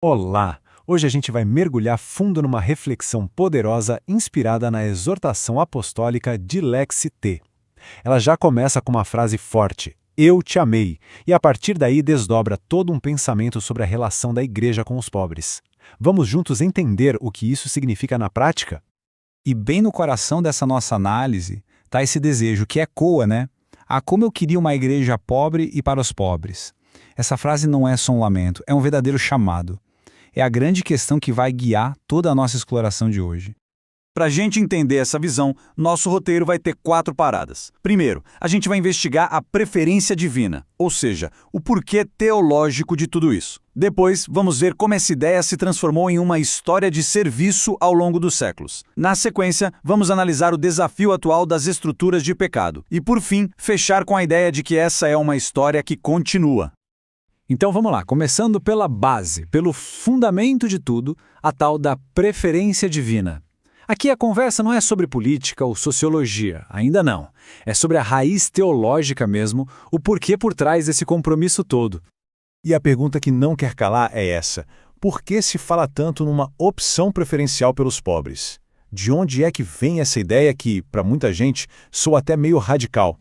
Olá! Hoje a gente vai mergulhar fundo numa reflexão poderosa inspirada na exortação apostólica Dilexi T. Ela já começa com uma frase forte, "Eu te amei", e a partir daí desdobra todo um pensamento sobre a relação da igreja com os pobres. Vamos juntos entender o que isso significa na prática? E bem no coração dessa nossa análise está esse desejo que ecoa, né? Ah, como eu queria uma igreja pobre e para os pobres. Essa frase não é só um lamento, é um verdadeiro chamado. É a grande questão que vai guiar toda a nossa exploração de hoje. Para a gente entender essa visão, nosso roteiro vai ter 4 paradas. Primeiro, a gente vai investigar a preferência divina, ou seja, o porquê teológico de tudo isso. Depois, vamos ver como essa ideia se transformou em uma história de serviço ao longo dos séculos. Na sequência, vamos analisar o desafio atual das estruturas de pecado. E, por fim, fechar com a ideia de que essa é uma história que continua. Então vamos lá, começando pela base, pelo fundamento de tudo, a tal da preferência divina. Aqui a conversa não é sobre política ou sociologia, ainda não. É sobre a raiz teológica mesmo, o porquê por trás desse compromisso todo. E a pergunta que não quer calar é essa: por que se fala tanto numa opção preferencial pelos pobres? De onde é que vem essa ideia que, para muita gente, soa até meio radical?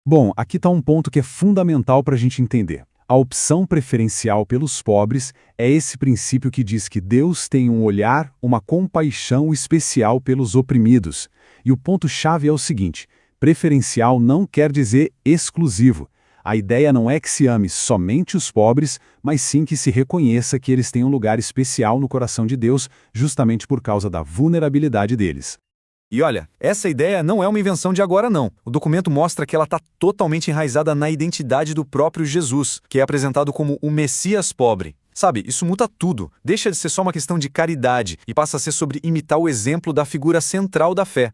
Bom, aqui está um ponto que é fundamental para a gente entender. A opção preferencial pelos pobres é esse princípio que diz que Deus tem um olhar, uma compaixão especial pelos oprimidos. E o ponto-chave é o seguinte: preferencial não quer dizer exclusivo. A ideia não é que se ame somente os pobres, mas sim que se reconheça que eles têm um lugar especial no coração de Deus, justamente por causa da vulnerabilidade deles. E olha, essa ideia não é uma invenção de agora não. O documento mostra que ela está totalmente enraizada na identidade do próprio Jesus, que é apresentado como o Messias pobre. Sabe, isso muda tudo. Deixa de ser só uma questão de caridade e passa a ser sobre imitar o exemplo da figura central da fé.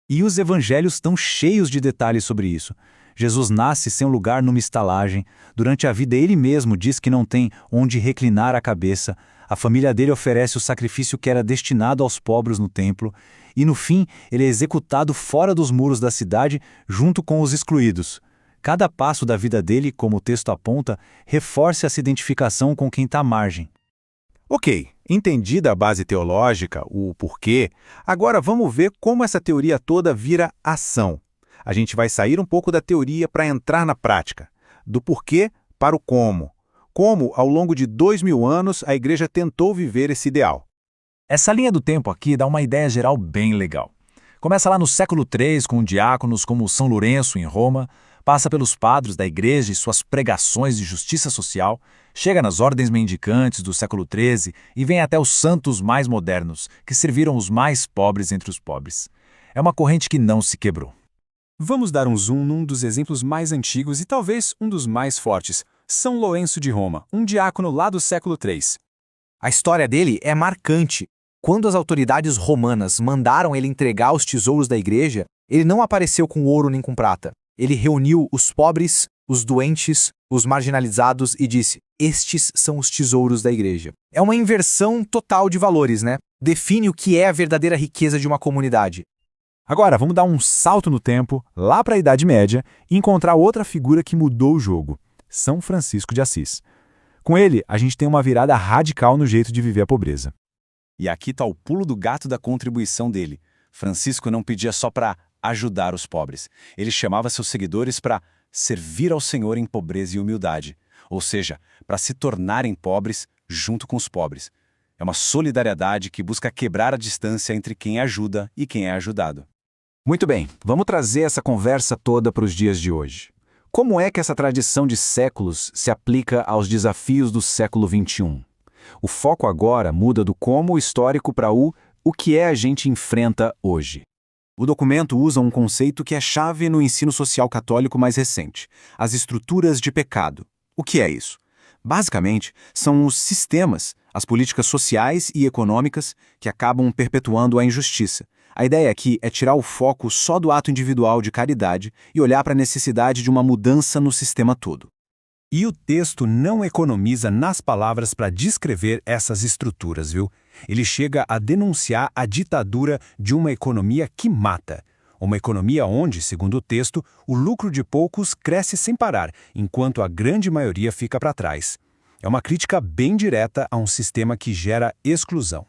E os evangelhos estão cheios de detalhes sobre isso. Jesus nasce sem um lugar numa estalagem. Durante a vida ele mesmo diz que não tem onde reclinar a cabeça. A família dele oferece o sacrifício que era destinado aos pobres no templo. E no fim, ele é executado fora dos muros da cidade, junto com os excluídos. Cada passo da vida dele, como o texto aponta, reforça essa identificação com quem está à margem. Ok, entendida a base teológica, o porquê, agora vamos ver como essa teoria toda vira ação. A gente vai sair um pouco da teoria para entrar na prática, do porquê para o como. Como, ao longo de 2000 anos, a igreja tentou viver esse ideal. Essa linha do tempo aqui dá uma ideia geral bem legal. Começa lá no século III, com diáconos como São Lourenço, em Roma, passa pelos padres da igreja e suas pregações de justiça social, chega nas ordens mendicantes do século XIII e vem até os santos mais modernos, que serviram os mais pobres entre os pobres. É uma corrente que não se quebrou. Vamos dar um zoom num dos exemplos mais antigos e talvez um dos mais fortes: São Lourenço de Roma, um diácono lá do século III. A história dele é marcante. Quando as autoridades romanas mandaram ele entregar os tesouros da igreja, ele não apareceu com ouro nem com prata. Ele reuniu os pobres, os doentes, os marginalizados e disse: estes são os tesouros da igreja. É uma inversão total de valores, né? Define o que é a verdadeira riqueza de uma comunidade. Agora, vamos dar um salto no tempo, lá para a Idade Média, e encontrar outra figura que mudou o jogo: São Francisco de Assis. Com ele, a gente tem uma virada radical no jeito de viver a pobreza. E aqui está o pulo do gato da contribuição dele. Francisco não pedia só para ajudar os pobres. Ele chamava seus seguidores para servir ao Senhor em pobreza e humildade. Ou seja, para se tornarem pobres junto com os pobres. É uma solidariedade que busca quebrar a distância entre quem ajuda e quem é ajudado. Muito bem, vamos trazer essa conversa toda para os dias de hoje. Como é que essa tradição de séculos se aplica aos desafios do século XXI? O foco agora muda do como histórico para o que é a gente enfrenta hoje. O documento usa um conceito que é chave no ensino social católico mais recente: as estruturas de pecado. O que é isso? Basicamente, são os sistemas, as políticas sociais e econômicas que acabam perpetuando a injustiça. A ideia aqui é tirar o foco só do ato individual de caridade e olhar para a necessidade de uma mudança no sistema todo. E o texto não economiza nas palavras para descrever essas estruturas, viu? Ele chega a denunciar a ditadura de uma economia que mata. Uma economia onde, segundo o texto, o lucro de poucos cresce sem parar, enquanto a grande maioria fica para trás. É uma crítica bem direta a um sistema que gera exclusão.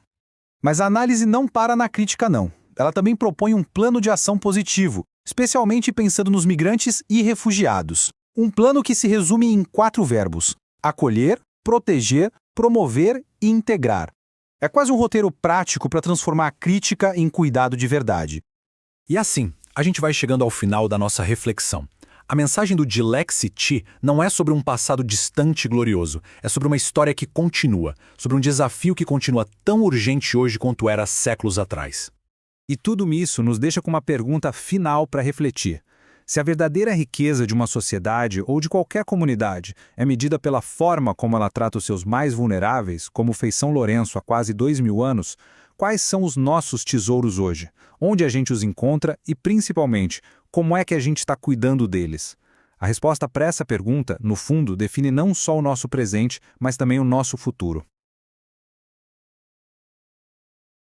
Mas a análise não para na crítica, não. Ela também propõe um plano de ação positivo, especialmente pensando nos migrantes e refugiados. Um plano que se resume em 4 verbos: acolher, proteger, promover e integrar. É quase um roteiro prático para transformar a crítica em cuidado de verdade. E assim, a gente vai chegando ao final da nossa reflexão. A mensagem do Dilexi Chi não é sobre um passado distante e glorioso, é sobre uma história que continua, sobre um desafio que continua tão urgente hoje quanto era séculos atrás. E tudo isso nos deixa com uma pergunta final para refletir. Se a verdadeira riqueza de uma sociedade ou de qualquer comunidade é medida pela forma como ela trata os seus mais vulneráveis, como fez São Lourenço há quase 2000 anos, quais são os nossos tesouros hoje? Onde a gente os encontra e, principalmente, como é que a gente está cuidando deles? A resposta para essa pergunta, no fundo, define não só o nosso presente, mas também o nosso futuro.